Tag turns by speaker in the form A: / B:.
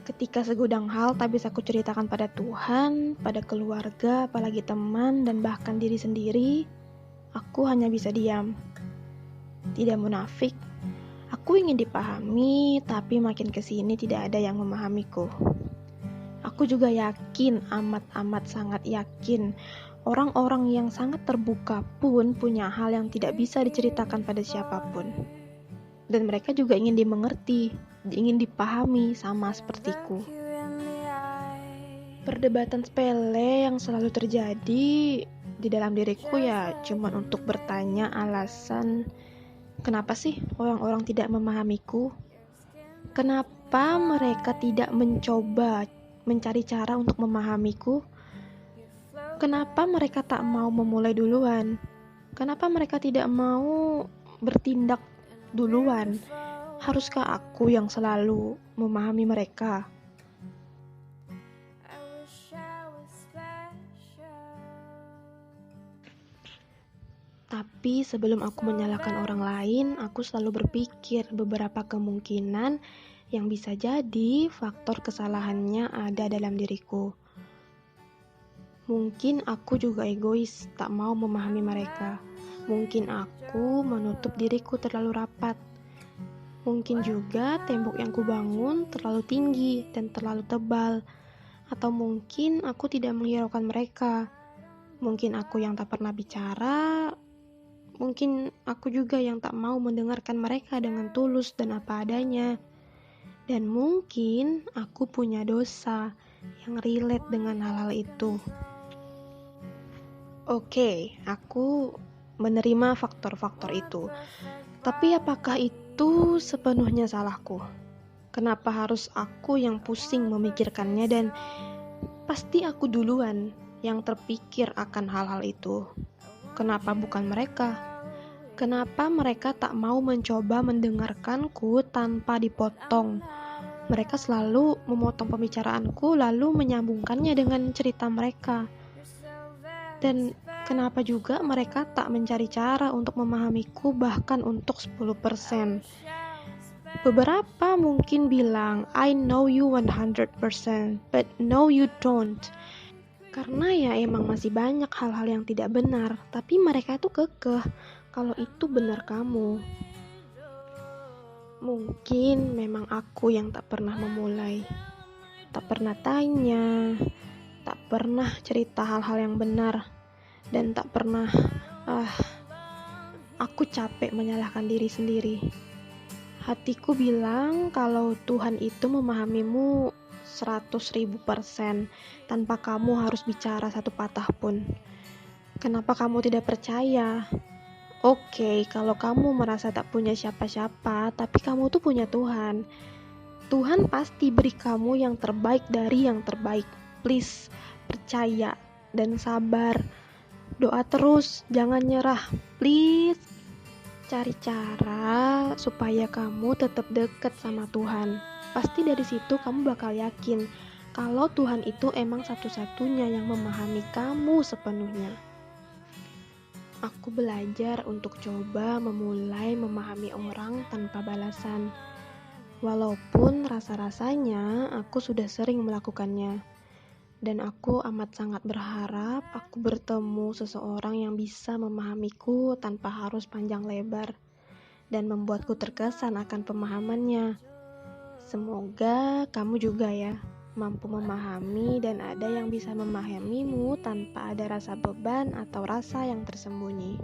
A: Ketika segudang hal tak bisa kuceritakan pada Tuhan, pada keluarga, apalagi teman, dan bahkan diri sendiri, aku hanya bisa diam. Tidak munafik, aku ingin dipahami, tapi makin kesini tidak ada yang memahamiku. Aku juga yakin, amat sangat yakin, orang-orang yang sangat terbuka pun punya hal yang tidak bisa diceritakan pada siapapun. Dan mereka juga ingin dimengerti, ingin dipahami sama sepertiku. Perdebatan sepele yang selalu terjadi di dalam diriku ya cuman untuk bertanya alasan kenapa sih orang-orang tidak memahamiku? Kenapa mereka tidak mencoba mencari cara untuk memahamiku? Kenapa mereka tak mau memulai duluan? Kenapa mereka tidak mau bertindak duluan? Haruskah aku yang selalu memahami mereka? Tapi sebelum aku menyalahkan orang lain, aku selalu berpikir beberapa kemungkinan yang bisa jadi faktor kesalahannya ada dalam diriku. Mungkin aku juga egois, tak mau memahami mereka. Mungkin aku menutup diriku terlalu rapat. Mungkin juga tembok yang kubangun terlalu tinggi dan terlalu tebal. Atau mungkin aku tidak menghiraukan mereka. Mungkin aku yang tak pernah bicara. Mungkin aku juga yang tak mau mendengarkan mereka dengan tulus dan apa adanya. Dan mungkin aku punya dosa yang relate dengan hal-hal itu. Oke, aku menerima faktor-faktor itu. Tapi apakah itu sepenuhnya salahku? Kenapa harus aku yang pusing memikirkannya dan pasti aku duluan yang terpikir akan hal-hal itu? Kenapa bukan mereka? Kenapa mereka tak mau mencoba mendengarkanku tanpa dipotong? Mereka selalu memotong pembicaraanku lalu menyambungkannya dengan cerita mereka. Dan kenapa juga mereka tak mencari cara untuk memahamiku bahkan untuk 10%? Beberapa mungkin bilang, I know you 100%, but no you don't. Karena ya emang masih banyak hal-hal yang tidak benar, tapi mereka tuh kekeh kalau itu benar kamu. Mungkin memang aku yang tak pernah memulai, tak pernah tanya, tak pernah cerita hal-hal yang benar, dan tak pernah aku capek menyalahkan diri sendiri. Hatiku bilang kalau Tuhan itu memahamimu 100.000% tanpa kamu harus bicara satu patah pun. Kenapa kamu tidak percaya? Oke, kalau kamu merasa tak punya siapa-siapa, tapi kamu tuh punya Tuhan. Tuhan pasti beri kamu yang terbaik dari yang terbaik. Please, percaya dan sabar. Doa terus, jangan nyerah. Please, cari cara supaya kamu tetap dekat sama Tuhan. Pasti dari situ kamu bakal yakin kalau Tuhan itu emang satu-satunya yang memahami kamu sepenuhnya. Aku belajar untuk coba memulai memahami orang tanpa balasan. Walaupun rasa-rasanya aku sudah sering melakukannya. Dan aku amat sangat berharap aku bertemu seseorang yang bisa memahamiku tanpa harus panjang lebar dan membuatku terkesan akan pemahamannya. Semoga kamu juga ya mampu memahami dan ada yang bisa memahamimu tanpa ada rasa beban atau rasa yang tersembunyi.